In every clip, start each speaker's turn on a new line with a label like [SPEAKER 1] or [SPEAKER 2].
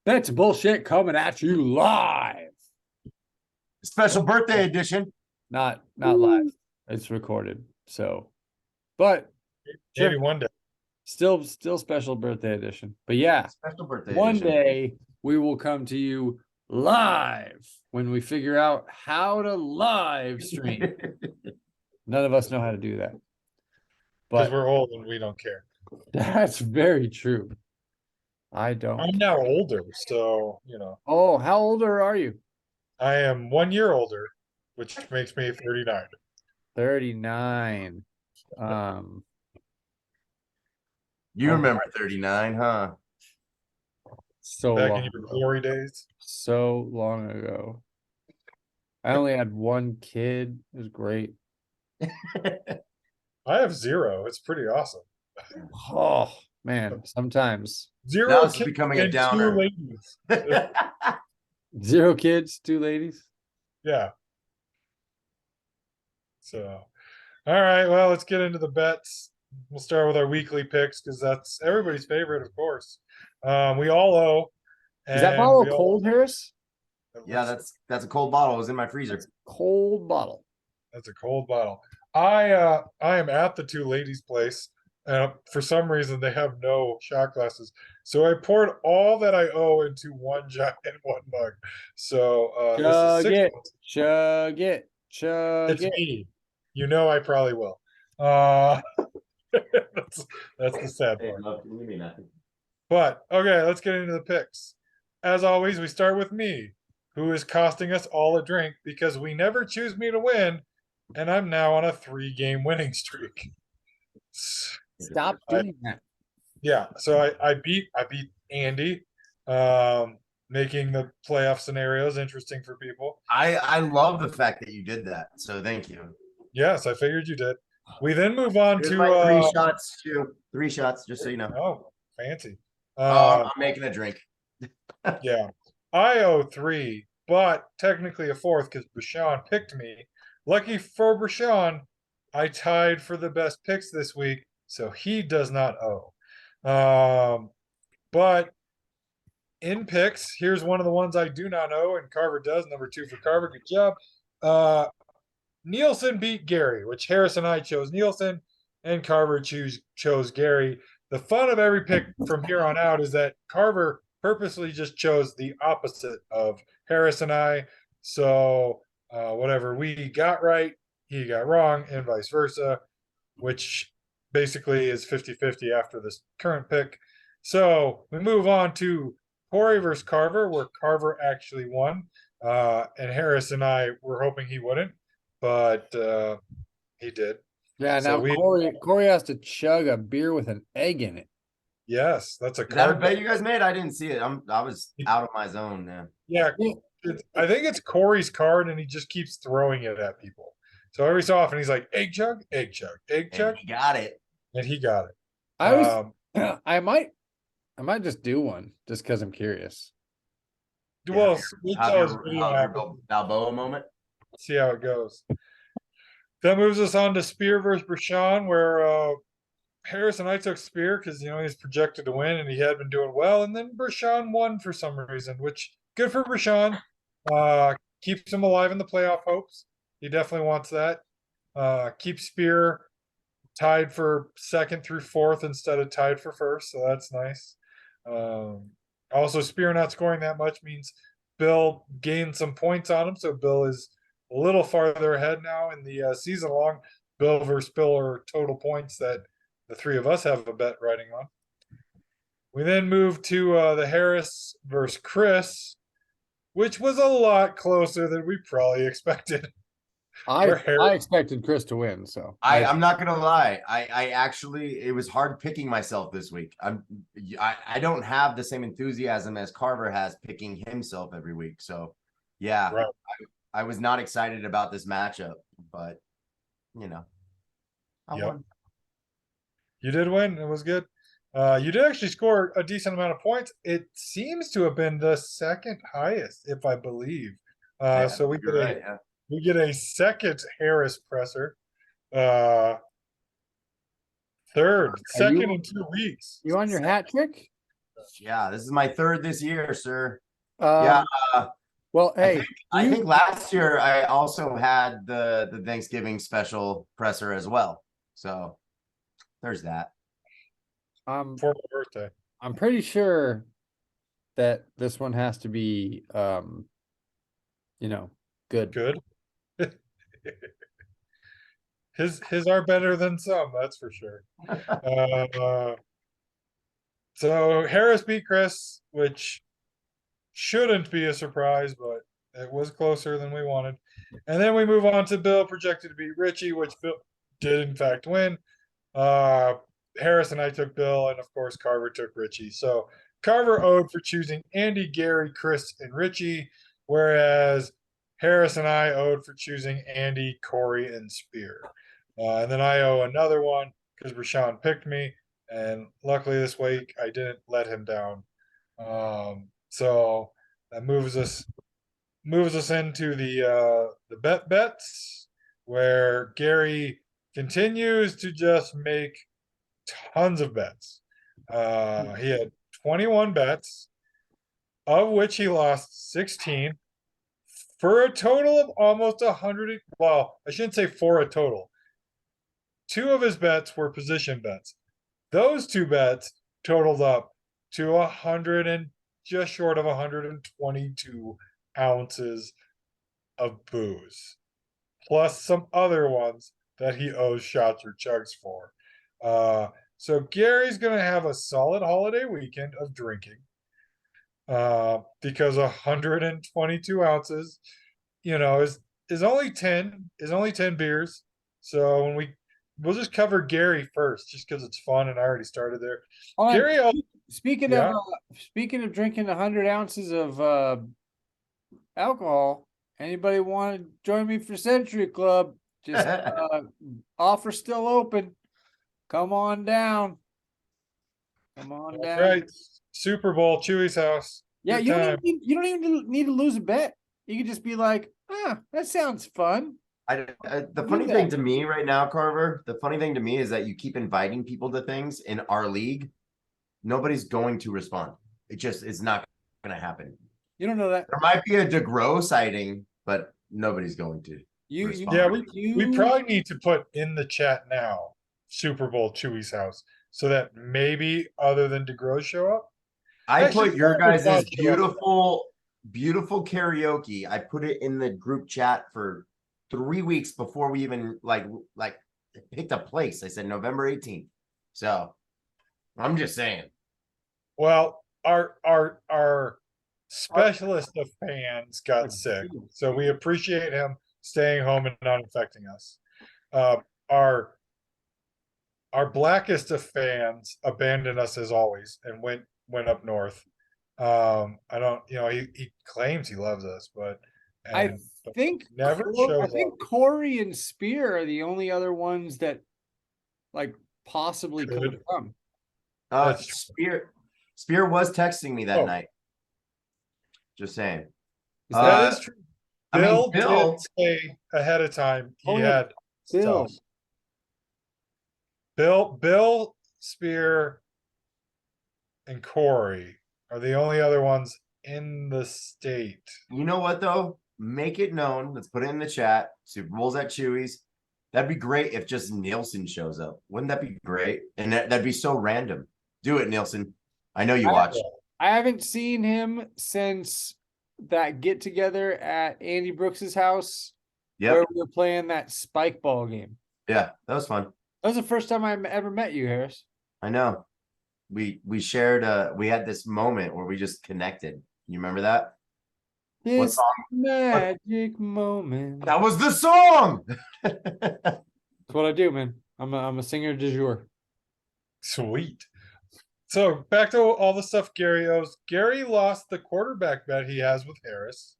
[SPEAKER 1] That's bullshit coming at you live.
[SPEAKER 2] Special birthday edition.
[SPEAKER 1] Not live. It's recorded. So, but
[SPEAKER 3] Maybe
[SPEAKER 1] sure.
[SPEAKER 3] one day.
[SPEAKER 1] Still special birthday edition. But yeah,
[SPEAKER 2] Special birthday
[SPEAKER 1] one
[SPEAKER 2] edition.
[SPEAKER 1] day we will come to you live when we figure out how to live stream. None of us know how to do that.
[SPEAKER 3] Because
[SPEAKER 1] But
[SPEAKER 3] we're old and we don't care.
[SPEAKER 1] that's very true. I don't.
[SPEAKER 3] I'm now older, so
[SPEAKER 1] Oh, how older are you?
[SPEAKER 3] I am 1 year older, which makes me 39.
[SPEAKER 1] 39.
[SPEAKER 2] You remember 39, huh?
[SPEAKER 1] So
[SPEAKER 3] Back
[SPEAKER 1] long
[SPEAKER 3] in your
[SPEAKER 1] ago.
[SPEAKER 3] glory days.
[SPEAKER 1] So long ago. I only had one kid. It was great.
[SPEAKER 3] I have 0. It's pretty awesome.
[SPEAKER 1] Oh man, sometimes
[SPEAKER 2] Now
[SPEAKER 3] 0
[SPEAKER 2] this is
[SPEAKER 3] kids
[SPEAKER 2] becoming a
[SPEAKER 3] and 2
[SPEAKER 2] downer.
[SPEAKER 3] ladies.
[SPEAKER 1] 0 kids, 2 ladies.
[SPEAKER 3] Yeah. So, all right. Well, let's get into the bets. We'll start with our weekly picks because that's everybody's favorite, of course. We all owe.
[SPEAKER 1] Is that
[SPEAKER 3] and
[SPEAKER 1] bottle
[SPEAKER 3] we all-
[SPEAKER 1] cold, Harris?
[SPEAKER 2] Yeah, that's a cold bottle. It was in my freezer.
[SPEAKER 1] Cold bottle.
[SPEAKER 3] That's a cold bottle. I am at the 2 ladies' place, and for some reason they have no shot glasses. So I poured all that I owe into one giant one mug. So this is
[SPEAKER 1] Chug
[SPEAKER 3] 6
[SPEAKER 1] it.
[SPEAKER 3] months.
[SPEAKER 1] Chug it. Chug
[SPEAKER 3] It's
[SPEAKER 1] it.
[SPEAKER 3] me. You know I probably will. That's the sad
[SPEAKER 2] Hey,
[SPEAKER 3] part.
[SPEAKER 2] love, can you mean nothing?
[SPEAKER 3] But okay, let's get into the picks. As always, we start with me, who is costing us all a drink because we never choose me to win, and I'm now on a 3-game winning streak.
[SPEAKER 1] Stop doing that.
[SPEAKER 3] Yeah, so I beat Andy, making the playoff scenarios interesting for people.
[SPEAKER 2] I love the fact that you did that. So thank you.
[SPEAKER 3] Yes, I figured you did. We then move on
[SPEAKER 2] Here's
[SPEAKER 3] to
[SPEAKER 2] my 3 shots too. 3 shots, just so you know.
[SPEAKER 3] oh, fancy.
[SPEAKER 2] I'm making a drink.
[SPEAKER 3] Yeah, I owe 3, but technically a 4th because Brashawn picked me. Lucky for Brashawn, I tied for the best picks this week, so he does not owe. But in picks, here's one of the ones I do not know, and Carver does. Number 2 for Carver. Good job. Nielsen beat Gary, which Harris and I chose Nielsen, and Carver chose Gary. The fun of every pick from here on out is that Carver purposely just chose the opposite of Harris and I. So whatever we got right, he got wrong, and vice versa, which basically is 50-50 after this current pick. So we move on to Corey versus Carver, where Carver actually won. And Harris and I were hoping he wouldn't, but he did.
[SPEAKER 1] Yeah,
[SPEAKER 3] So
[SPEAKER 1] now Corey has to chug a beer with an egg in it.
[SPEAKER 3] Yes, that's a
[SPEAKER 2] Is that a
[SPEAKER 3] card.
[SPEAKER 2] bet you guys made? I didn't see it. I was out of my zone, man.
[SPEAKER 3] Yeah, I think it's Corey's card, and he just keeps throwing it at people. So every so often he's like, egg chug, egg chug, egg chug,
[SPEAKER 2] And he got it.
[SPEAKER 3] and he got it.
[SPEAKER 1] I was I might just do one just because I'm curious.
[SPEAKER 3] Well,
[SPEAKER 2] Have your Balboa moment.
[SPEAKER 3] see how it goes. That moves us on to Spear versus Brashawn, where Harris and I took Spear because he's projected to win and he had been doing well, and then Brashawn won for some reason, which good for Brashawn. Keeps him alive in the playoff hopes. He definitely wants that. Keeps Spear tied for 2nd through 4th instead of tied for 1st, so that's nice. Also, Spear not scoring that much means Bill gained some points on him, so Bill is a little farther ahead now in the season long. Bill versus Bill are total points that the 3 of us have a bet riding on. We then move to the Harris versus Chris, which was a lot closer than we probably expected.
[SPEAKER 1] I expected Chris to win, so
[SPEAKER 2] I'm not gonna lie. I actually, it was hard picking myself this week. I don't have the same enthusiasm as Carver has picking himself every week. So yeah,
[SPEAKER 3] Right.
[SPEAKER 2] I was not excited about this matchup, but I won.
[SPEAKER 3] You did win. It was good. You did actually score a decent amount of points. It seems to have been the 2nd highest, if I believe.
[SPEAKER 2] Yeah,
[SPEAKER 3] So we
[SPEAKER 2] you're
[SPEAKER 3] get
[SPEAKER 2] right, yeah.
[SPEAKER 3] we get a 2nd Harris presser. 3rd, 2nd in 2 weeks.
[SPEAKER 1] you on your hat trick?
[SPEAKER 2] Yeah, this is my third this year, sir.
[SPEAKER 1] Um,
[SPEAKER 2] uh,
[SPEAKER 1] well, hey,
[SPEAKER 2] I think last year I also had the Thanksgiving special presser as well. So there's that.
[SPEAKER 3] For my birthday.
[SPEAKER 1] I'm pretty sure that this one has to be, good.
[SPEAKER 3] Good. His are better than some, that's for sure. So Harris beat Chris, which shouldn't be a surprise, but it was closer than we wanted. And then we move on to Bill, projected to beat Richie, which Bill did in fact win. Harris and I took Bill, and of course Carver took Richie. So Carver owed for choosing Andy, Gary, Chris, and Richie, whereas Harris and I owed for choosing Andy, Corey, and Spear. And then I owe another one because Rashawn picked me, and luckily this week I didn't let him down. So that moves us into the bets, where Gary continues to just make tons of bets. He had 21 bets, of which he lost 16 for a total of almost 100. Well, I shouldn't say for a total. 2 of his bets were position bets. Those 2 bets totaled up to 100 and just short of 122 ounces of booze, plus some other ones that he owes shots or chugs for. So Gary's going to have a solid holiday weekend of drinking, because 122 ounces, is only 10 beers. So we'll just cover Gary first, just because it's fun, and I already started there.
[SPEAKER 1] Hold on.
[SPEAKER 3] Gary,
[SPEAKER 1] Speaking
[SPEAKER 3] Yeah.
[SPEAKER 1] of drinking 100 ounces of alcohol, anybody want to join me for Century Club? Just offer still open. Come on down. Come on
[SPEAKER 3] that's
[SPEAKER 1] down.
[SPEAKER 3] right. Super Bowl, Chewy's house.
[SPEAKER 1] Yeah,
[SPEAKER 3] Good
[SPEAKER 1] you don't
[SPEAKER 3] time.
[SPEAKER 1] even need to lose a bet. You can just be like, that sounds fun.
[SPEAKER 2] The funny thing to me right now, Carver, the funny thing to me is that you keep inviting people to things in our league. Nobody's going to respond. It just is not going to happen.
[SPEAKER 1] You don't know that.
[SPEAKER 2] There might be a DeGros sighting, but nobody's going to respond.
[SPEAKER 3] Yeah, we probably need to put in the chat now Super Bowl Chewy's house, so that maybe other than DeGros show up.
[SPEAKER 2] I
[SPEAKER 3] Actually,
[SPEAKER 2] put your
[SPEAKER 3] Carver
[SPEAKER 2] guys'
[SPEAKER 3] does show up.
[SPEAKER 2] beautiful karaoke. I put it in the group chat for 3 weeks before we even like picked a place. I said November 18th. So I'm just saying.
[SPEAKER 3] Well, our specialist of fans got sick, so we appreciate him staying home and not infecting us. Our blackest of fans abandoned us as always and went up north. I don't, he claims he loves us, but
[SPEAKER 1] I think Corey and Spear are the only other ones that possibly could come.
[SPEAKER 2] Spear was texting me that night. Just saying.
[SPEAKER 3] That is true. Bill
[SPEAKER 2] Bill
[SPEAKER 3] did say ahead of time he had
[SPEAKER 1] Bill.
[SPEAKER 3] stuff. Bill, Spear, and Corey are the only other ones in the state.
[SPEAKER 2] You know what though? Make it known. Let's put it in the chat. Super Bowl's at Chewy's. That'd be great if just Nielsen shows up. Wouldn't that be great? And that'd be so random. Do it, Nielsen. I know you watch.
[SPEAKER 1] I haven't seen him since that get together at Andy Brooks's house.
[SPEAKER 2] Yep.
[SPEAKER 1] Where we were playing that spike ball game.
[SPEAKER 2] Yeah, that was fun.
[SPEAKER 1] That was the first time I ever met you, Harris.
[SPEAKER 2] I know. We shared we had this moment where we just connected. You remember that?
[SPEAKER 1] This magic moment.
[SPEAKER 2] That was the song.
[SPEAKER 1] That's what I do, man. I'm a singer du jour.
[SPEAKER 3] Sweet. So back to all the stuff Gary owes. Gary lost the quarterback bet he has with Harris.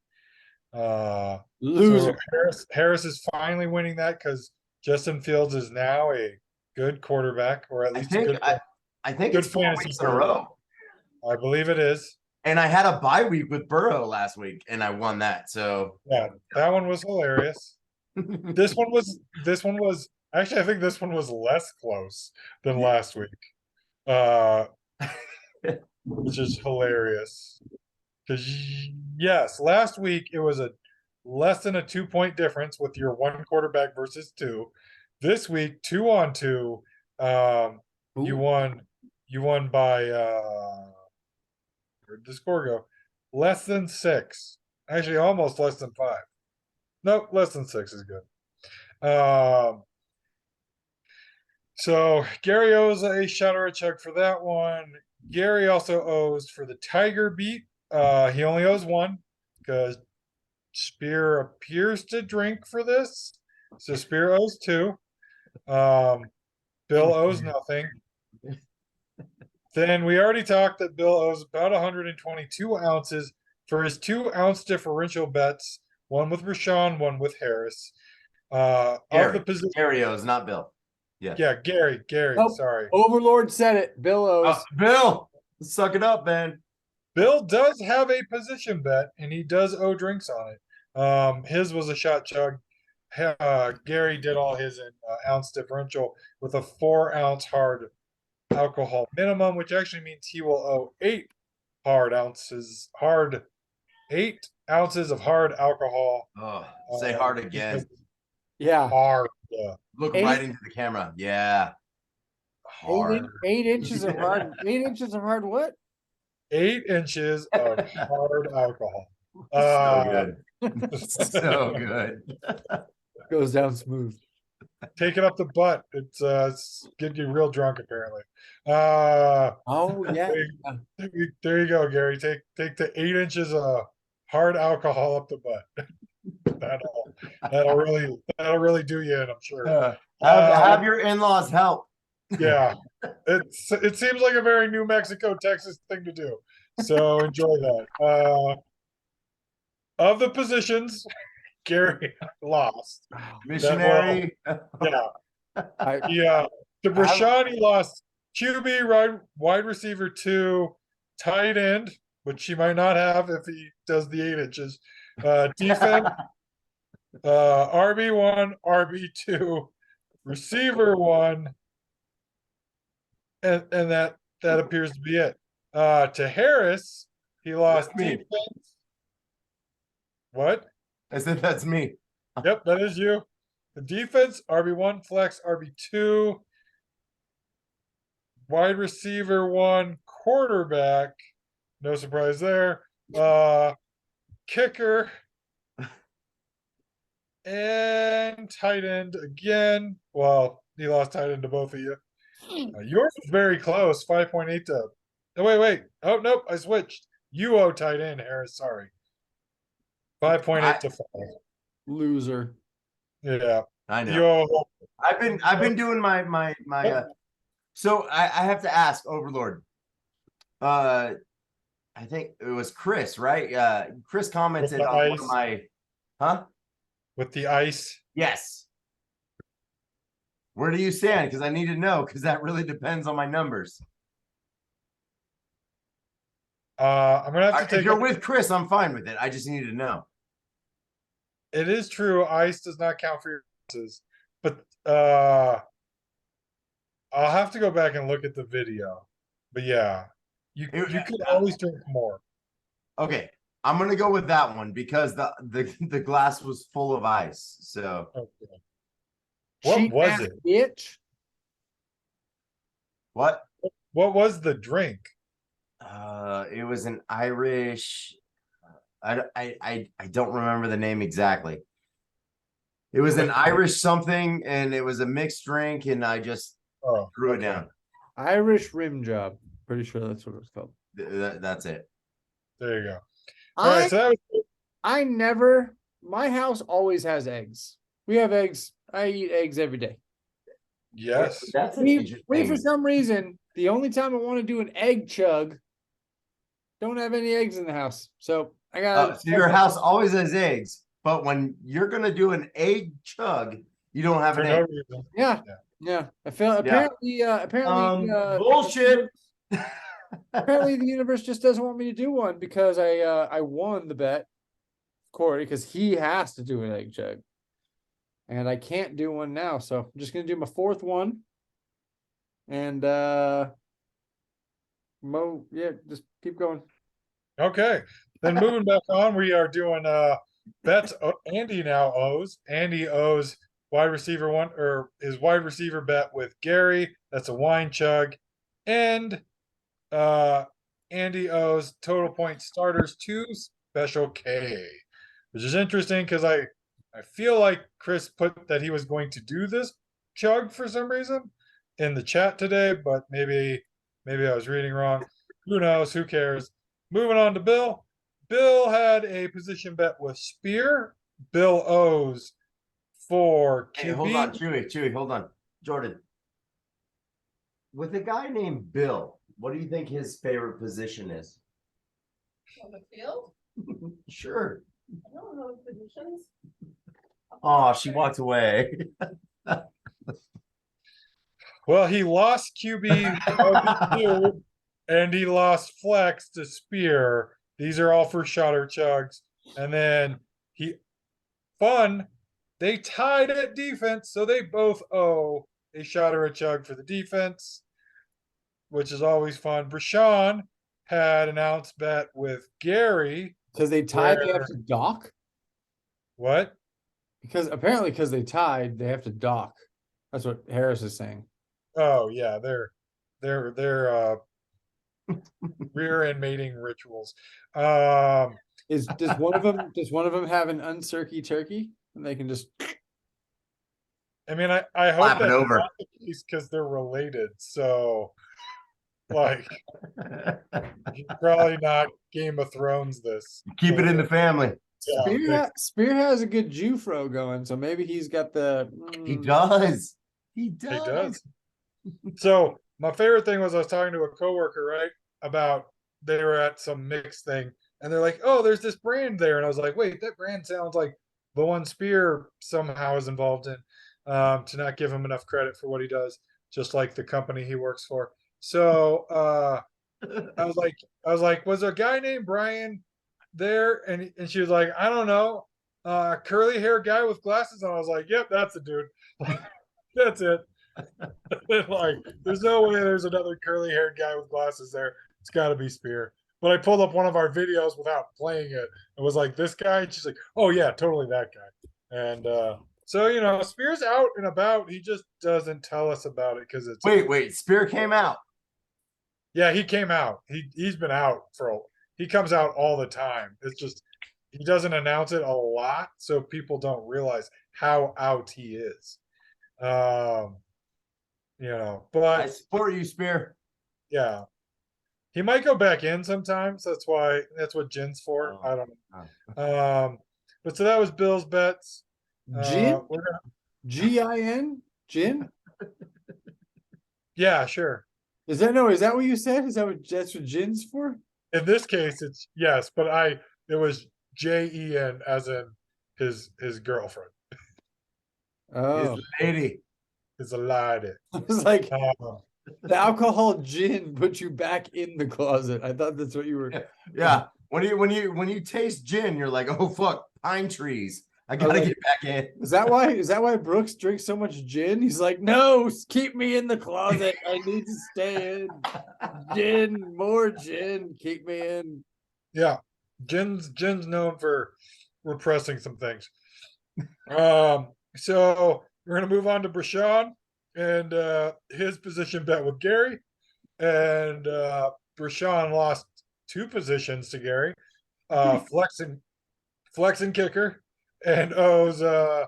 [SPEAKER 1] Loser.
[SPEAKER 3] So Harris is finally winning that because Justin Fields is now a good quarterback, or at least
[SPEAKER 2] I think it's 4 weeks in a row.
[SPEAKER 3] I believe it is.
[SPEAKER 2] And I had a bye week with Burrow last week, and I won that. So
[SPEAKER 3] yeah, that one was hilarious. This one was actually, I think this one was less close than last week. which is hilarious. Because yes, last week it was a less than a 2 point difference with your one quarterback versus two. This week, 2-on-2, you
[SPEAKER 1] Ooh.
[SPEAKER 3] won. You won by where'd the score go? Less than 6. Actually, almost less than 5. Nope, less than 6 is good. So Gary owes a shot or a chug for that one. Gary also owes for the Tiger beat. He only owes one because Spear appears to drink for this. So Spear owes 2. Bill owes nothing. Then we already talked that Bill owes about 122 ounces for his 2-ounce differential bets, one with Rashawn, one with Harris. Of the position,
[SPEAKER 2] Gary owes, not Bill.
[SPEAKER 3] yeah, Gary,
[SPEAKER 1] Nope.
[SPEAKER 3] sorry.
[SPEAKER 1] Overlord said it. Bill owes.
[SPEAKER 2] Bill, suck it up, man.
[SPEAKER 3] Bill does have a position bet, and he does owe drinks on it. His was a shot chug. Gary did all his in ounce differential with a 4-ounce hard alcohol minimum, which actually means he will owe 8 ounces of hard alcohol.
[SPEAKER 2] Oh, say hard again.
[SPEAKER 1] Yeah.
[SPEAKER 3] Hard.
[SPEAKER 2] Look
[SPEAKER 1] 8
[SPEAKER 2] right into the camera. Yeah. Hard.
[SPEAKER 1] 8 inches of hard. 8 inches of hard what?
[SPEAKER 3] 8 inches of hard alcohol.
[SPEAKER 2] So good. So good.
[SPEAKER 1] Goes down smooth.
[SPEAKER 3] Take it up the butt. It's getting you real drunk apparently.
[SPEAKER 1] Oh yeah.
[SPEAKER 3] There you go, Gary. Take the 8 inches of hard alcohol up the butt. that'll really do you in, I'm sure.
[SPEAKER 2] Have your in-laws help.
[SPEAKER 3] Yeah, it seems like a very New Mexico, Texas thing to do. So enjoy that. Of the positions, Gary lost.
[SPEAKER 2] Missionary.
[SPEAKER 3] Yeah. To Brashad, he lost QB, wide receiver 2, tight end, which he might not have if he does the 8 inches. Defense, RB1, RB2, receiver 1, and that appears to be it. To Harris, he lost
[SPEAKER 2] That's me.
[SPEAKER 3] defense. What?
[SPEAKER 2] I said that's me.
[SPEAKER 3] Yep, that is you. The defense, RB1, flex, RB2, wide receiver 1, quarterback. No surprise there. Kicker and tight end again. Well, he lost tight end to both of you. Yours was very close, 5.8 to. Oh, wait. Oh, nope, I switched. You owe tight end, Harris. Sorry. 5.8 to 5.
[SPEAKER 1] Loser.
[SPEAKER 3] Yeah.
[SPEAKER 2] I know.
[SPEAKER 3] You owe.
[SPEAKER 2] I've been doing my so I have to ask Overlord. I think it was Chris, right? Chris commented on one of my
[SPEAKER 3] with the ice.
[SPEAKER 2] Yes. Where do you stand? Because I need to know, because that really depends on my numbers.
[SPEAKER 3] I'm gonna have to take.
[SPEAKER 2] If you're with Chris, I'm fine with it. I just need to know.
[SPEAKER 3] It is true. Ice does not count for your ounces, but I'll have to go back and look at the video. But yeah, you could always drink more.
[SPEAKER 2] Okay, I'm gonna go with that one because the glass was full of ice. So
[SPEAKER 3] Okay. What was it?
[SPEAKER 1] Bitch.
[SPEAKER 2] What
[SPEAKER 3] was the drink?
[SPEAKER 2] It was an Irish. I don't remember the name exactly. It was an Irish something, and it was a mixed drink, and I just threw it down.
[SPEAKER 1] Irish rim job. Pretty sure that's what it was called.
[SPEAKER 2] That's it.
[SPEAKER 3] There you go. All right, so that was.
[SPEAKER 1] My house always has eggs. We have eggs. I eat eggs every day.
[SPEAKER 3] Yes.
[SPEAKER 2] That's
[SPEAKER 1] we for some reason, the only time I want to do an egg chug, don't have any eggs in the house. So I got
[SPEAKER 2] so your house always has eggs, but when you're gonna do an egg chug, you don't have an egg.
[SPEAKER 1] Yeah. I feel apparently
[SPEAKER 2] bullshit.
[SPEAKER 1] Apparently the universe just doesn't want me to do one because I won the bet, Corey, because he has to do an egg chug. And I can't do one now, so I'm just gonna do my 4th one. And we're Mo, yeah, just keep going.
[SPEAKER 3] Okay. Then moving back on, we are doing bets. Andy now owes. Andy owes wide receiver one or his wide receiver bet with Gary. That's a wine chug. And Andy owes total point starters to Special K, which is interesting because I feel like Chris put that he was going to do this chug for some reason in the chat today, but maybe I was reading wrong. Who knows? Who cares? Moving on to Bill. Bill had a position bet with Spear. Bill owes for
[SPEAKER 2] Hey,
[SPEAKER 3] QB.
[SPEAKER 2] hold on, Chewy, hold on. Jordan. With a guy named Bill, what do you think his favorite position is?
[SPEAKER 4] On the field?
[SPEAKER 2] Sure.
[SPEAKER 4] I don't know the positions.
[SPEAKER 2] Oh, she walked away.
[SPEAKER 3] Well, he lost QB RB2 and he lost flex to Spear. These are all for shotter chugs. And then they tied at defense, so they both owe a shot or a chug for the defense, which is always fun. Brashawn had an ounce bet with Gary.
[SPEAKER 1] Because they tied, they have to dock.
[SPEAKER 3] What?
[SPEAKER 1] Because apparently, because they tied, they have to dock. That's what Harris is saying.
[SPEAKER 3] Oh yeah, they're rear end mating rituals.
[SPEAKER 1] Does one of them have an uncirky turkey? And they can just
[SPEAKER 3] I mean, I hope
[SPEAKER 2] Flap it
[SPEAKER 3] that's
[SPEAKER 2] over.
[SPEAKER 3] not the case because they're related. So, like, probably not Game of Thrones. This
[SPEAKER 2] Keep it in the family.
[SPEAKER 1] Spear has a good Jufro going, so maybe he's got the
[SPEAKER 2] He does. He
[SPEAKER 3] He
[SPEAKER 2] does.
[SPEAKER 3] does. So my favorite thing was I was talking to a coworker, right, about they were at some mix thing, and they're like, "Oh, there's this brand there," and I was like, "Wait, that brand sounds like the one Spear somehow is involved in." To not give him enough credit for what he does, just like the company he works for. So I was like, was a guy named Brian there? And she was like, I don't know, curly hair guy with glasses. And I was like, yep, that's the dude. That's it. Like, there's no way there's another curly haired guy with glasses there. It's got to be Spear. But I pulled up one of our videos without playing it. It was like this guy. And she's like, oh yeah, totally that guy. And so Spear's out and about. He just doesn't tell us about it because it's
[SPEAKER 2] Wait, Spear came out.
[SPEAKER 3] Yeah, he came out. He's been out he comes out all the time. It's just he doesn't announce it a lot, so people don't realize how out he is.
[SPEAKER 2] I
[SPEAKER 3] But
[SPEAKER 2] support you, Spear.
[SPEAKER 3] yeah. He might go back in sometimes. That's what Jin's for. I don't know. But so that was Bill's bets.
[SPEAKER 1] Gin?
[SPEAKER 3] We're gonna,
[SPEAKER 1] Gin? Gin?
[SPEAKER 3] yeah, sure.
[SPEAKER 1] Is that what you said? That's what gin's for?
[SPEAKER 3] In this case, it's yes, but it was JEN as in his girlfriend.
[SPEAKER 1] Oh.
[SPEAKER 2] His lady.
[SPEAKER 3] Is a lady.
[SPEAKER 1] I was like,
[SPEAKER 3] Uh,
[SPEAKER 1] the alcohol gin put you back in the closet. I thought that's what you were.
[SPEAKER 2] Yeah. When you taste gin, you're like, oh fuck, pine trees. I gotta get back in.
[SPEAKER 1] Is that why Brooks drinks so much gin? He's like, no, keep me in the closet. I need to stay in. Gin, more gin, keep me in.
[SPEAKER 3] yeah, Jin's known for repressing some things. So we're gonna move on to Brashawn and his position bet with Gary, and Brashawn lost 2 positions to Gary, flexing kicker, and owes a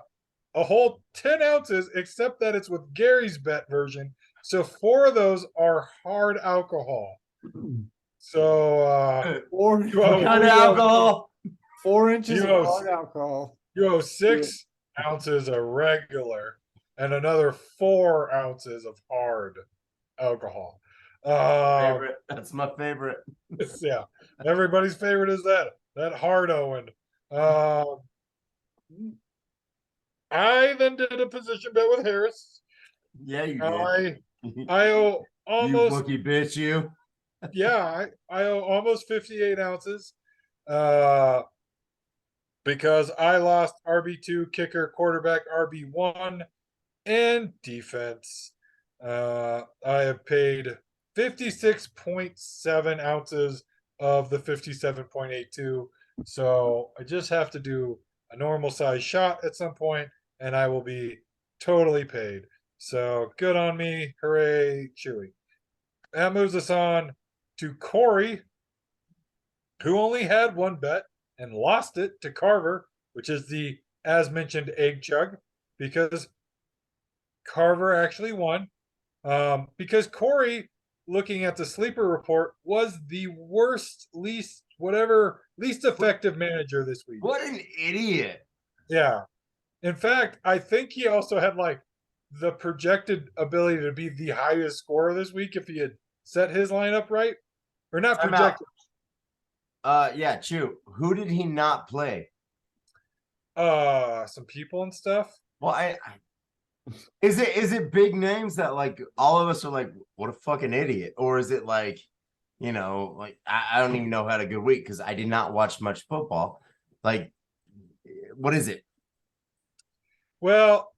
[SPEAKER 3] whole 10 ounces, except that it's with Gary's bet version. So 4 of those are hard alcohol. So
[SPEAKER 1] What
[SPEAKER 2] kind of alcohol?
[SPEAKER 1] 4 inches of hard alcohol.
[SPEAKER 3] You owe 6 ounces of regular and another 4 ounces of hard alcohol.
[SPEAKER 2] Favorite. That's my favorite.
[SPEAKER 3] Yeah, everybody's favorite is that hard Owen. I then did a position bet with Harris.
[SPEAKER 2] Yeah, you did.
[SPEAKER 3] I owe almost
[SPEAKER 2] you bookie bitch, you.
[SPEAKER 3] yeah, I owe almost 58 ounces. Because I lost RB2, kicker, quarterback, RB1, and defense. I have paid 56.7 ounces of the 57.82. So I just have to do a normal size shot at some point, and I will be totally paid. So good on me. Hooray, Chewy. That moves us on to Corey, who only had one bet and lost it to Carver, which is the, as mentioned, egg chug, because Carver actually won. Because Corey, looking at the sleeper report, was the worst, least effective manager this week.
[SPEAKER 2] What an idiot.
[SPEAKER 3] Yeah. In fact, I think he also had like the projected ability to be the highest scorer this week if he had set his lineup right. Or not
[SPEAKER 2] Time
[SPEAKER 3] projected.
[SPEAKER 2] Yeah, Chew. Who did he not play?
[SPEAKER 3] Some people and stuff.
[SPEAKER 2] Well, is it big names that like all of us are like, what a fucking idiot? Or is it like, like I don't even know how to good week because I did not watch much football. Like, what is it?
[SPEAKER 3] Well,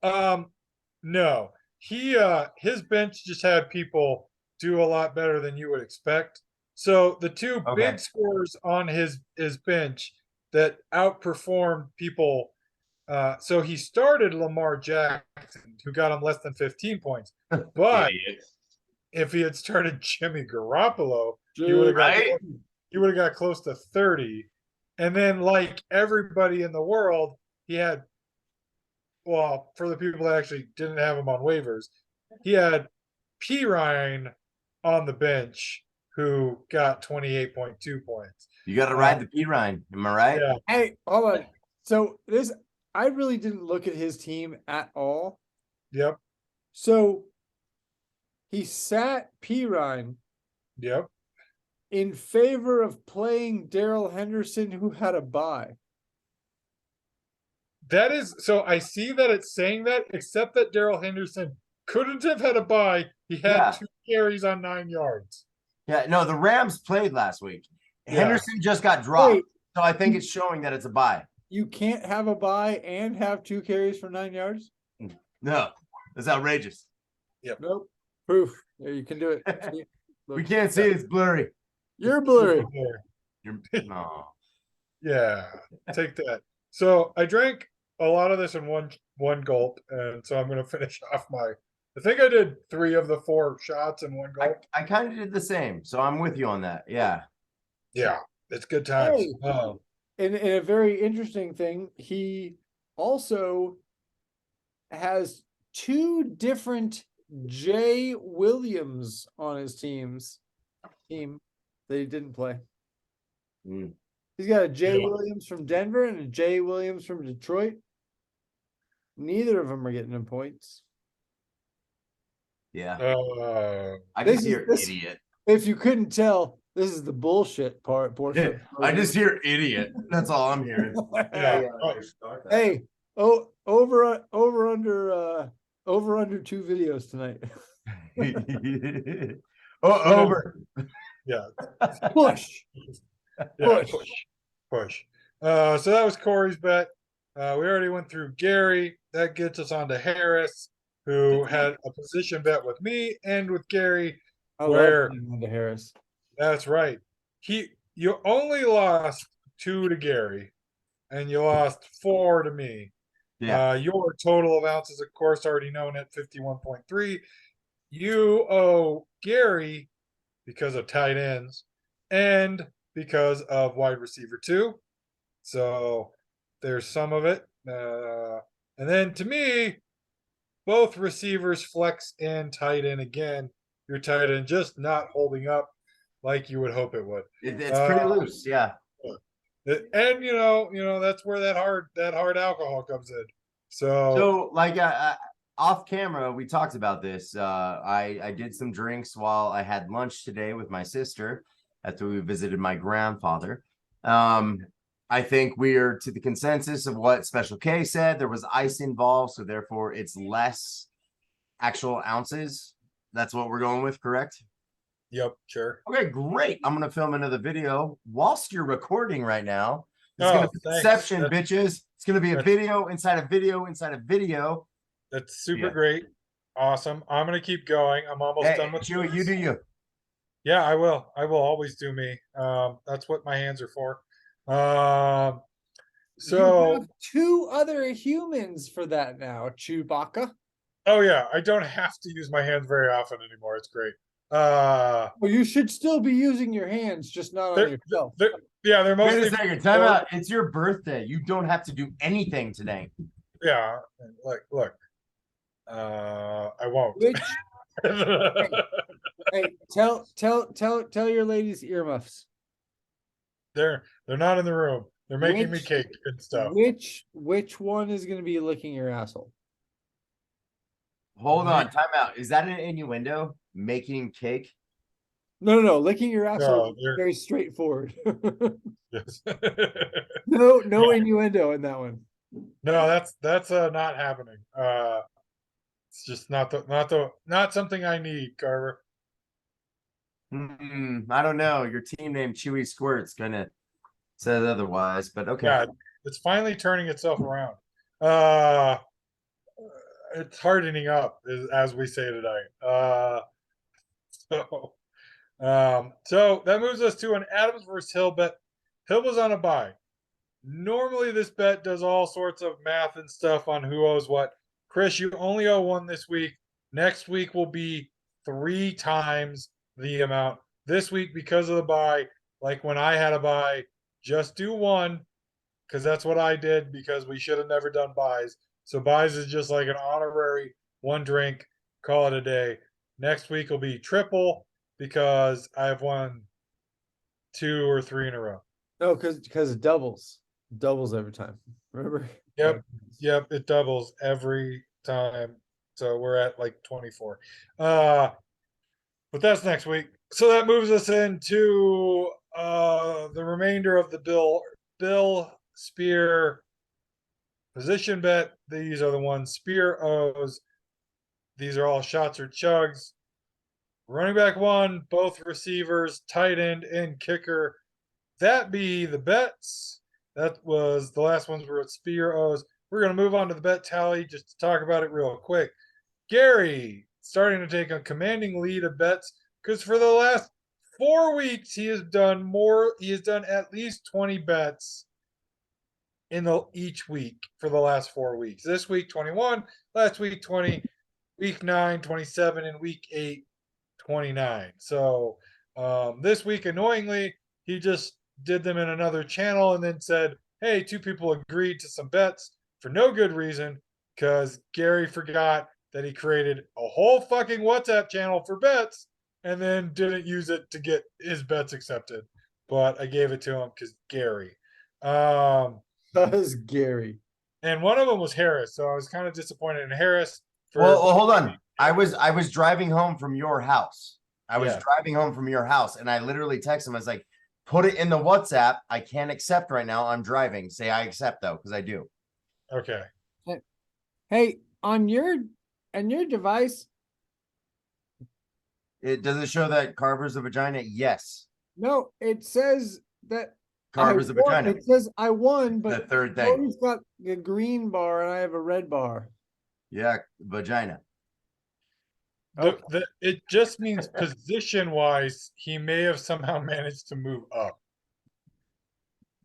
[SPEAKER 3] no. His bench just had people do a lot better than you would expect. So the two
[SPEAKER 2] Okay.
[SPEAKER 3] big scores on his bench that outperformed people. So he started Lamar Jackson, who got him less than 15 points. But
[SPEAKER 2] Idiot.
[SPEAKER 3] if he had started Jimmy Garoppolo, he would have
[SPEAKER 2] Right?
[SPEAKER 3] got close to 30. And then, like everybody in the world, he had, well, for the people that actually didn't have him on waivers, he had P. Ryan on the bench, who got 28.2 points.
[SPEAKER 2] You got to ride the P Ryan. Am I right?
[SPEAKER 3] Yeah.
[SPEAKER 1] Hey, hold on. So I really didn't look at his team at all.
[SPEAKER 3] Yep.
[SPEAKER 1] So he sat Pirine
[SPEAKER 3] Yep.
[SPEAKER 1] in favor of playing Daryl Henderson, who had a bye.
[SPEAKER 3] That is, so I see that it's saying that, except that Daryl Henderson couldn't have had a bye. He had
[SPEAKER 2] Yeah.
[SPEAKER 3] 2 carries on 9 yards.
[SPEAKER 2] Yeah, no, the Rams played last week.
[SPEAKER 3] Yeah.
[SPEAKER 2] Henderson just got dropped.
[SPEAKER 1] Wait.
[SPEAKER 2] So I think it's showing that it's a bye.
[SPEAKER 1] You can't have a bye and have 2 carries for 9 yards?
[SPEAKER 2] No, that's outrageous.
[SPEAKER 1] Nope. Proof. There, you can do it. See?
[SPEAKER 2] We
[SPEAKER 1] Look,
[SPEAKER 2] can't see it. It's blurry.
[SPEAKER 1] you're blurry.
[SPEAKER 2] You're, no.
[SPEAKER 3] Yeah, take that. So I drank a lot of this in one gulp, and so I'm going to finish off my. I think I did 3 of the 4 shots in one gulp.
[SPEAKER 2] I kind of did the same, so I'm with you on that. Yeah.
[SPEAKER 3] Yeah, it's good times.
[SPEAKER 1] Hey. And a very interesting thing, he also has 2 different Jay Williams on his team that he didn't play.
[SPEAKER 2] Mm.
[SPEAKER 1] He's got a Jay
[SPEAKER 3] Yeah.
[SPEAKER 1] Williams from Denver and a Jay Williams from Detroit. Neither of them are getting him points.
[SPEAKER 2] Yeah. I
[SPEAKER 1] this
[SPEAKER 2] just
[SPEAKER 1] is-
[SPEAKER 2] hear
[SPEAKER 1] this-
[SPEAKER 2] idiot.
[SPEAKER 1] If you couldn't tell, this is the bullshit portion.
[SPEAKER 2] I just hear idiot. That's all I'm hearing.
[SPEAKER 3] Yeah.
[SPEAKER 1] Hey, over under 2 videos tonight.
[SPEAKER 2] Over.
[SPEAKER 3] Yeah.
[SPEAKER 1] Push.
[SPEAKER 3] Yeah,
[SPEAKER 1] Push.
[SPEAKER 3] push. So that was Corey's bet. We already went through Gary. That gets us on to Harris, who had a position bet with me and with Gary.
[SPEAKER 1] I
[SPEAKER 3] Where-
[SPEAKER 1] love Linda Harris.
[SPEAKER 3] That's right. You only lost 2 to Gary, and you lost 4 to me.
[SPEAKER 2] Yeah.
[SPEAKER 3] Your total of ounces, of course, already known at 51.3. You owe Gary because of tight ends and because of wide receiver 2. So there's some of it. And then to me, both receivers flex and tight end again. Your tight end just not holding up like you would hope it would.
[SPEAKER 2] It's pretty loose. Yeah.
[SPEAKER 3] And you know that's where that hard alcohol comes in.
[SPEAKER 2] So like off camera, we talked about this. I did some drinks while I had lunch today with my sister after we visited my grandfather. I think we are to the consensus of what Special K said. There was ice involved, so therefore it's less actual ounces. That's what we're going with, correct?
[SPEAKER 3] Yep, sure.
[SPEAKER 2] Okay, great. I'm gonna film another video whilst you're recording right now. It's
[SPEAKER 3] Oh,
[SPEAKER 2] gonna be
[SPEAKER 3] thanks.
[SPEAKER 2] Inception, bitches. It's gonna be a
[SPEAKER 3] that's-
[SPEAKER 2] video inside a video inside a video.
[SPEAKER 3] That's super
[SPEAKER 2] Yeah.
[SPEAKER 3] great. Awesome. I'm gonna keep going. I'm almost
[SPEAKER 2] Hey,
[SPEAKER 3] done with
[SPEAKER 2] Chewy,
[SPEAKER 3] this.
[SPEAKER 2] you do you.
[SPEAKER 3] Yeah, I will. I will always do me. That's what my hands are for. Um,
[SPEAKER 1] You have
[SPEAKER 3] so,
[SPEAKER 1] 2 other humans for that now, Chewbacca.
[SPEAKER 3] oh yeah, I don't have to use my hands very often anymore. It's great. Uh,
[SPEAKER 1] Well, you should still be using your hands, just not on
[SPEAKER 3] they're,
[SPEAKER 1] yourself.
[SPEAKER 3] they're, yeah, they're
[SPEAKER 2] Wait
[SPEAKER 3] mostly.
[SPEAKER 2] a second, time out. It's your birthday. You don't have to do anything today.
[SPEAKER 3] Yeah, look. I won't.
[SPEAKER 1] Which hey, tell your ladies earmuffs.
[SPEAKER 3] They're not in the room. They're making me
[SPEAKER 1] Which-
[SPEAKER 3] cake and stuff.
[SPEAKER 1] Which one is going to be licking your asshole?
[SPEAKER 2] Hold on, time out. Is that an innuendo? Making cake?
[SPEAKER 1] No. Licking your asshole
[SPEAKER 3] No,
[SPEAKER 1] is
[SPEAKER 3] they're
[SPEAKER 1] very straightforward.
[SPEAKER 3] yes.
[SPEAKER 1] No innuendo in that one.
[SPEAKER 3] No, that's not happening. It's just not something I need, Carver.
[SPEAKER 2] I don't know. Your team name Chewy Squirt's gonna says otherwise, but okay.
[SPEAKER 3] Yeah, it's finally turning itself around. Uh it's hardening up as we say tonight. So that moves us to an Adams versus Hill bet. Hill was on a bye. Normally this bet does all sorts of math and stuff on who owes what. Chris, you only owe one this week. Next week will be 3 times the amount. This week, because of the bye, like when I had a bye, just do one because that's what I did because we should have never done buys. So buys is just like an honorary 1 drink, call it a day. Next week will be triple because I've won 2 or 3 in a row.
[SPEAKER 1] No, because it doubles every time. Remember?
[SPEAKER 3] Yep, it doubles every time. So we're at like 24. But that's next week. So that moves us into the remainder of the Bill Spear position bet. These are the ones Spear owes. These are all shots or chugs. Running back 1, both receivers, tight end, and kicker. That be the bets. That was the last ones were at Spear owes. We're going to move on to the bet tally just to talk about it real quick. Gary starting to take a commanding lead of bets because for the last 4 weeks he has done more. He has done at least 20 bets in each week for the last 4 weeks. This week 21, last week 20, week 9 27, and week 8 29. So this week annoyingly he just did them in another channel and then said, hey, 2 people agreed to some bets for no good reason because Gary forgot that he created a whole fucking WhatsApp channel for bets and then didn't use it to get his bets accepted. But I gave it to him because Gary.
[SPEAKER 1] Because Gary.
[SPEAKER 3] And one of them was Harris, so I was kind of disappointed in Harris.
[SPEAKER 2] Well, hold on. I was driving home from your house. I was driving home from your house, and I literally texted him. I was like, "Put it in the WhatsApp. I can't accept right now. I'm driving. Say I accept though, because I do."
[SPEAKER 3] Okay.
[SPEAKER 1] Hey, on your device,
[SPEAKER 2] Does it show that Carver's a vagina? Yes,
[SPEAKER 1] no, it says that
[SPEAKER 2] Carver's a vagina.
[SPEAKER 1] It says I won, but
[SPEAKER 2] The third thing.
[SPEAKER 1] Cody's got a green bar and I have a red bar.
[SPEAKER 2] Yeah, vagina.
[SPEAKER 3] It just means position wise, he may have somehow managed to move up.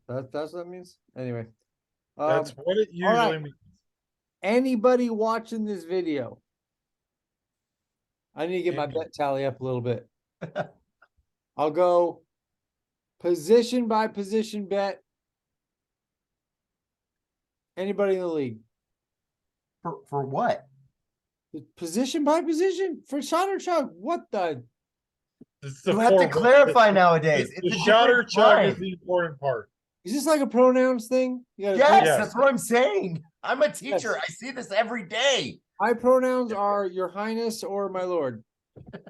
[SPEAKER 1] That's what it means. Anyway,
[SPEAKER 3] That's what it usually means.
[SPEAKER 1] Anybody watching this video, I need to get my bet tally up a little bit. I'll go position by position bet. Anybody in the league?
[SPEAKER 2] For what?
[SPEAKER 1] Position by position for shot or chug. What the?
[SPEAKER 2] You have to clarify nowadays.
[SPEAKER 3] The shot or chug is the important part.
[SPEAKER 1] Is this like a pronouns thing?
[SPEAKER 2] Yes, that's what I'm saying. I'm a teacher. Yes. I see this every day.
[SPEAKER 1] My pronouns are your highness or my lord.
[SPEAKER 3] All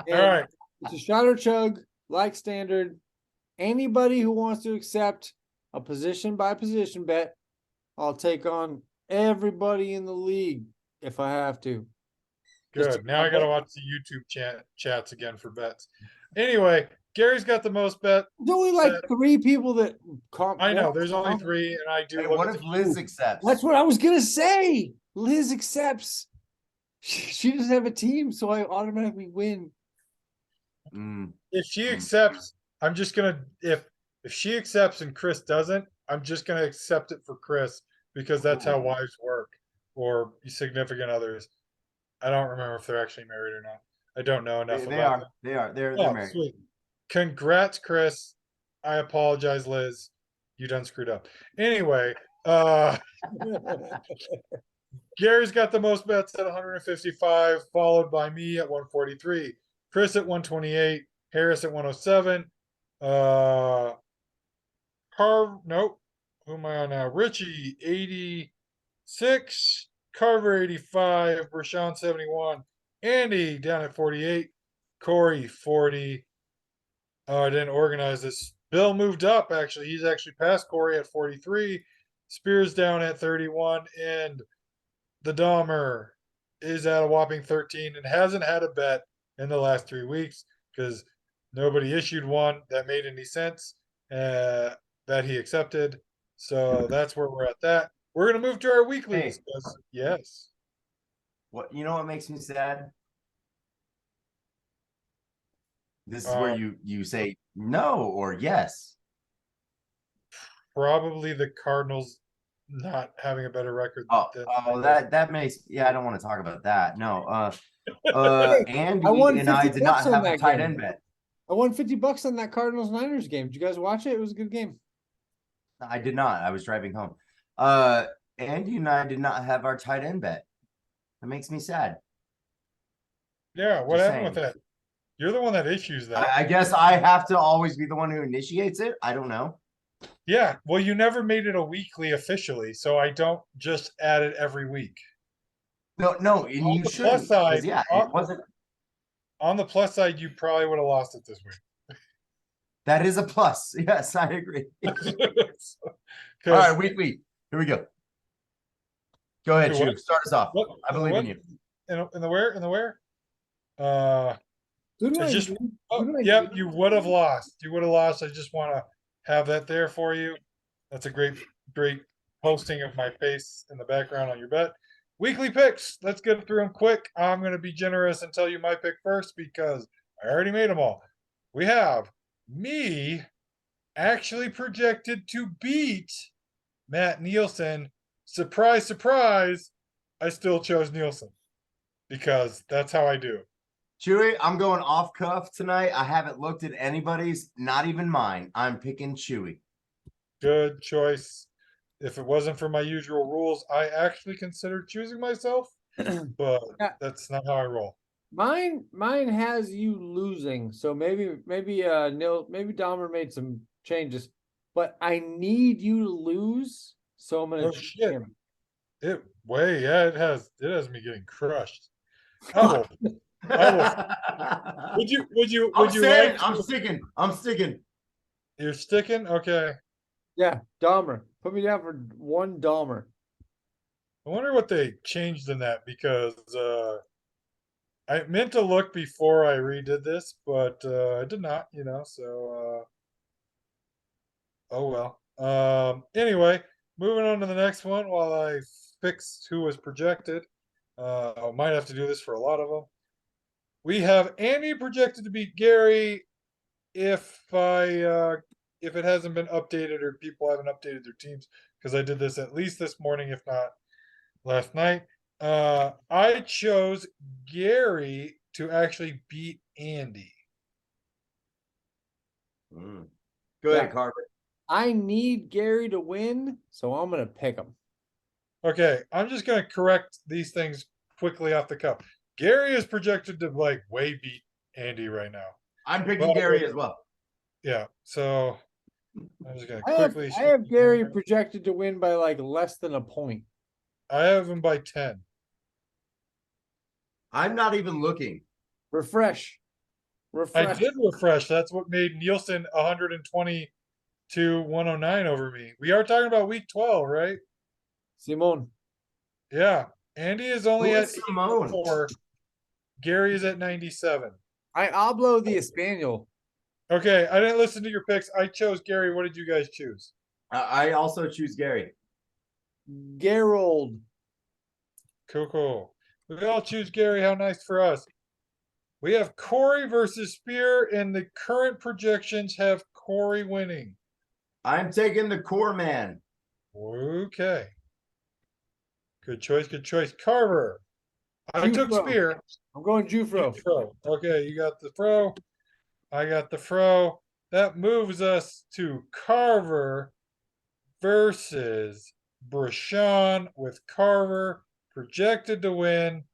[SPEAKER 3] right.
[SPEAKER 1] It's a shot or chug, like standard. Anybody who wants to accept a position by position bet, I'll take on everybody in the league if I have to.
[SPEAKER 3] Good. Now I got to watch the YouTube chats again for bets. Anyway, Gary's got the most bet.
[SPEAKER 1] There's only like 3 people that.
[SPEAKER 3] I know. There's only 3, and I do.
[SPEAKER 2] Hey, what if Liz accepts?
[SPEAKER 1] That's what I was gonna say. Liz accepts. She doesn't have a team, so I automatically win.
[SPEAKER 3] If she
[SPEAKER 2] Mm.
[SPEAKER 3] accepts, I'm just gonna if she accepts and Chris doesn't, I'm just gonna accept it for Chris because that's how
[SPEAKER 2] Ooh.
[SPEAKER 3] wives work or significant others. I don't remember if they're actually married or not. I don't know enough
[SPEAKER 2] They
[SPEAKER 3] about
[SPEAKER 2] are.
[SPEAKER 3] them.
[SPEAKER 2] They are. They're
[SPEAKER 3] Oh,
[SPEAKER 2] married.
[SPEAKER 3] sweet. Congrats, Chris. I apologize, Liz. You done screwed up. Anyway, Gary's got the most bets at 155, followed by me at 143, Chris at 128, Harris at 107, nope. Who am I on now? Richie 86, Carver 85, Rashawn 71, Andy down at 48, Corey 40. Oh, I didn't organize this. Bill moved up actually. He's actually past Corey at 43. Spears down at 31, and the Dahmer is at a whopping 13 and hasn't had a bet in the last 3 weeks because nobody issued one that made any sense that he accepted. So that's where we're at. That we're gonna move to our weeklies.
[SPEAKER 2] Hey.
[SPEAKER 3] Yes.
[SPEAKER 2] What you know? What makes me sad? This is where
[SPEAKER 3] Uh,
[SPEAKER 2] you say no or yes.
[SPEAKER 3] Probably the Cardinals not having a better record
[SPEAKER 2] Oh,
[SPEAKER 3] than
[SPEAKER 2] that makes I don't want to talk about that. No.
[SPEAKER 1] Hey, I
[SPEAKER 2] Andy
[SPEAKER 1] won
[SPEAKER 2] and I
[SPEAKER 1] 50
[SPEAKER 2] did not
[SPEAKER 1] bucks on
[SPEAKER 2] have a
[SPEAKER 1] that
[SPEAKER 2] tight
[SPEAKER 1] game.
[SPEAKER 2] end bet.
[SPEAKER 1] I won 50 bucks on that Cardinals Niners game. Did you guys watch it? It was a good game.
[SPEAKER 2] I did not. I was driving home. Andy and I did not have our tight end bet. That makes me sad.
[SPEAKER 3] Yeah, what
[SPEAKER 2] Just
[SPEAKER 3] happened with
[SPEAKER 2] saying.
[SPEAKER 3] that? You're the one that issues that.
[SPEAKER 2] I guess I have to always be the one who initiates it. I don't know.
[SPEAKER 3] Yeah, well, you never made it a weekly officially, so I don't just add it every week.
[SPEAKER 2] No, and
[SPEAKER 3] On
[SPEAKER 2] you
[SPEAKER 3] the plus
[SPEAKER 2] shouldn't.
[SPEAKER 3] side,
[SPEAKER 2] Because yeah, it wasn't.
[SPEAKER 3] on the plus side, you probably would have lost it this
[SPEAKER 2] That is a plus. Yes, I agree. All
[SPEAKER 3] week.
[SPEAKER 2] right,
[SPEAKER 3] Because
[SPEAKER 2] weekly. Here we go. Go ahead,
[SPEAKER 3] do what?
[SPEAKER 2] Chew. Start us off.
[SPEAKER 3] What?
[SPEAKER 2] I believe in you.
[SPEAKER 3] In the where? In the where? Uh,
[SPEAKER 1] Who do
[SPEAKER 3] I
[SPEAKER 1] I
[SPEAKER 3] just.
[SPEAKER 1] who
[SPEAKER 3] Oh,
[SPEAKER 1] do I
[SPEAKER 3] yep, you would have lost. You would have lost. I just want to have that there for you. That's a great posting of my face in the background on your bet. Weekly picks. Let's get through them quick. I'm going to be generous and tell you my pick first because I already made them all. We have me actually projected to beat Matt Nielsen. Surprise, surprise. I still chose Nielsen because that's how I do.
[SPEAKER 2] Chewy, I'm going off cuff tonight. I haven't looked at anybody's, not even mine. I'm picking Chewy.
[SPEAKER 3] Good choice. If it wasn't for my usual rules, I actually considered choosing myself, but
[SPEAKER 1] Yeah.
[SPEAKER 3] that's not how I roll.
[SPEAKER 1] Mine has you losing. So maybe maybe Dahmer made some changes, but I need you to lose. So I'm gonna
[SPEAKER 3] Oh
[SPEAKER 1] choose
[SPEAKER 3] shit.
[SPEAKER 1] him.
[SPEAKER 3] It has me getting crushed. I will would you
[SPEAKER 2] I'm
[SPEAKER 3] like
[SPEAKER 2] saying, I'm sticking. I'm sticking.
[SPEAKER 3] you're sticking? Okay.
[SPEAKER 1] Yeah, Dahmer. Put me down for one Dahmer.
[SPEAKER 3] I wonder what they changed in that because I meant to look before I redid this, but I did not, so oh well. Anyway, moving on to the next one while I fix who was projected. I might have to do this for a lot of them. We have Andy projected to beat Gary if it hasn't been updated or people haven't updated their teams because I did this at least this morning, if not last night. I chose Gary to actually beat Andy.
[SPEAKER 2] Go
[SPEAKER 1] Yeah.
[SPEAKER 2] ahead, Carver.
[SPEAKER 1] I need Gary to win, so I'm gonna pick him.
[SPEAKER 3] Okay, I'm just gonna correct these things quickly off the cuff. Gary is projected to like way beat Andy right now.
[SPEAKER 2] I'm picking
[SPEAKER 3] Well,
[SPEAKER 2] Gary as well.
[SPEAKER 3] Yeah, so I'm just gonna
[SPEAKER 1] I have
[SPEAKER 3] quickly.
[SPEAKER 1] I have Gary projected to win by like less than a point.
[SPEAKER 3] I have him by 10.
[SPEAKER 2] I'm not even looking.
[SPEAKER 1] Refresh.
[SPEAKER 3] I
[SPEAKER 1] Refresh.
[SPEAKER 3] did refresh. That's what made Nielsen 120 to 109 over me. We are talking about week 12, right?
[SPEAKER 1] Simone.
[SPEAKER 3] Yeah. Andy is only
[SPEAKER 2] Who
[SPEAKER 3] at
[SPEAKER 2] is Simone?
[SPEAKER 3] 84. Gary is at 97.
[SPEAKER 1] I hablo the Espanol.
[SPEAKER 3] Okay, I didn't listen to your picks. I chose Gary. What did you guys choose?
[SPEAKER 2] I also choose Gary.
[SPEAKER 1] Gerald.
[SPEAKER 3] Cool. We all choose Gary. How nice for us. We have Corey versus Spear, and the current projections have Corey winning.
[SPEAKER 2] I'm taking the core man.
[SPEAKER 3] Okay. Good choice, good choice. Carver. I took
[SPEAKER 1] Jufro.
[SPEAKER 3] Spear.
[SPEAKER 1] I'm going Jufro.
[SPEAKER 3] Fro. Okay, you got the Fro. I got the Fro. That moves us to Carver versus Brashawn, with Carver projected to win.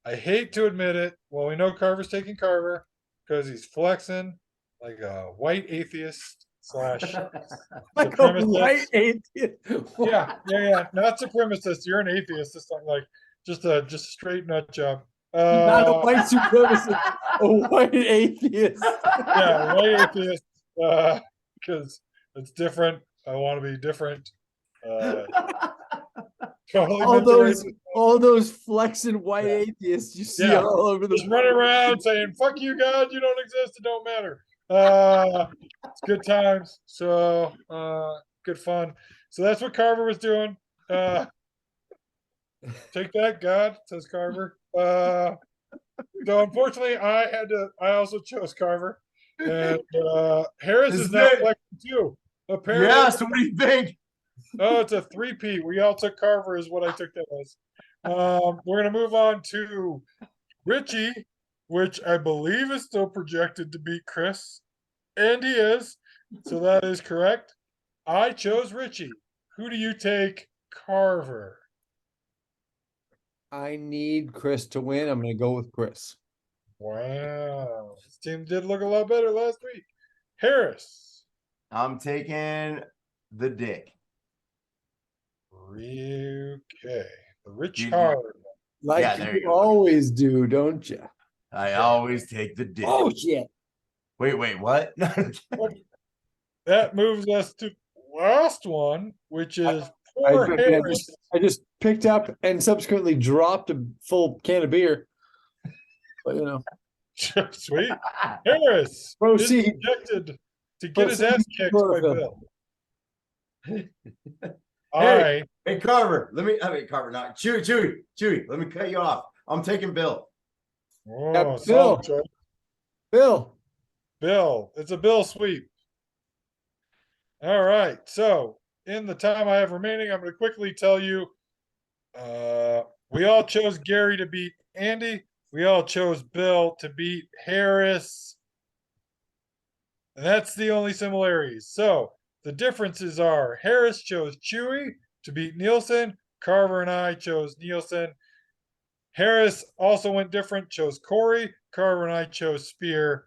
[SPEAKER 3] I hate to admit it. Well, we know Carver's taking Carver because he's flexing like a white atheist slash
[SPEAKER 1] Like a
[SPEAKER 3] supremacist.
[SPEAKER 1] white atheist.
[SPEAKER 3] Yeah. Not supremacist. You're an atheist. It's not like just a straight nut job.
[SPEAKER 1] Not a white supremacist, a white atheist.
[SPEAKER 3] Yeah, white atheist. Because it's different. I want to be different. Totally
[SPEAKER 1] all those flexing white atheists you see
[SPEAKER 3] Yeah.
[SPEAKER 1] all over the
[SPEAKER 3] just running around saying "fuck you, God, you don't exist, it don't matter." It's good times. So good fun. So that's what Carver was doing. Take that, God, says Carver. So unfortunately, I also chose Carver, and Harris
[SPEAKER 2] This
[SPEAKER 3] is
[SPEAKER 2] is
[SPEAKER 3] now
[SPEAKER 2] it.
[SPEAKER 3] flexing too. Apparently,
[SPEAKER 2] Yeah, so what do you think?
[SPEAKER 3] oh, it's a 3P. We all took Carver, is what I took that as. We're gonna move on to Richie, which I believe is still projected to beat Chris, and he is. So that is correct. I chose Richie. Who do you take, Carver?
[SPEAKER 1] I need Chris to win. I'm going to go with Chris.
[SPEAKER 3] Wow, this team did look a lot better last week. Harris.
[SPEAKER 2] I'm taking the dick.
[SPEAKER 3] Okay, the Rich
[SPEAKER 2] You-
[SPEAKER 3] Hard.
[SPEAKER 1] Like
[SPEAKER 2] Yeah, there you
[SPEAKER 1] you
[SPEAKER 2] go.
[SPEAKER 1] always do, don't you?
[SPEAKER 2] I always take the dick.
[SPEAKER 1] Oh shit!
[SPEAKER 2] Wait, what?
[SPEAKER 3] That moves us to last one, which is
[SPEAKER 1] I
[SPEAKER 3] poor Harris.
[SPEAKER 1] just picked up and subsequently dropped a full can of beer. But you know,
[SPEAKER 3] Sweet. Harris
[SPEAKER 1] Proceed.
[SPEAKER 3] is projected to get his ass kicked by
[SPEAKER 1] Chlorophyll.
[SPEAKER 3] Bill.
[SPEAKER 2] Hey, Carver, Carver, not Chewy, let me cut you off. I'm taking Bill.
[SPEAKER 3] Oh,
[SPEAKER 1] Bill.
[SPEAKER 3] solid choice.
[SPEAKER 1] Bill.
[SPEAKER 3] It's a Bill sweep. All right. So, in the time I have remaining, I'm going to quickly tell you we all chose Gary to beat Andy. We all chose Bill to beat Harris. And that's the only similarities. So, the differences are Harris chose Chewy to beat Nielsen. Carver and I chose Nielsen. Harris also went different, chose Corey. Carver and I chose Spear.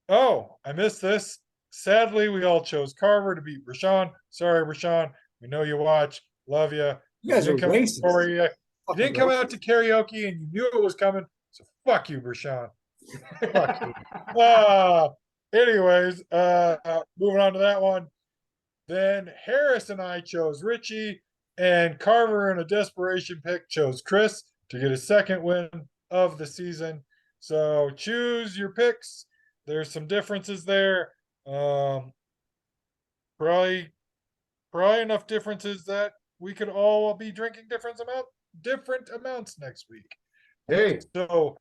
[SPEAKER 3] Oh, I missed this. Sadly, we all chose Carver to beat Rashawn. Sorry, Rashawn. We know you watch. Love you.
[SPEAKER 1] You guys are racist.
[SPEAKER 3] Corey, you didn't come out to karaoke and you knew it was coming. So fuck you, Rashawn. Fuck you. Anyways, moving on to that one. Then Harris and I chose Richie, and Carver, in a desperation pick, chose Chris to get his second win of the season. So choose your picks. There's some differences there. Probably enough differences that we could all be drinking different amounts next week.
[SPEAKER 2] Hey,
[SPEAKER 3] So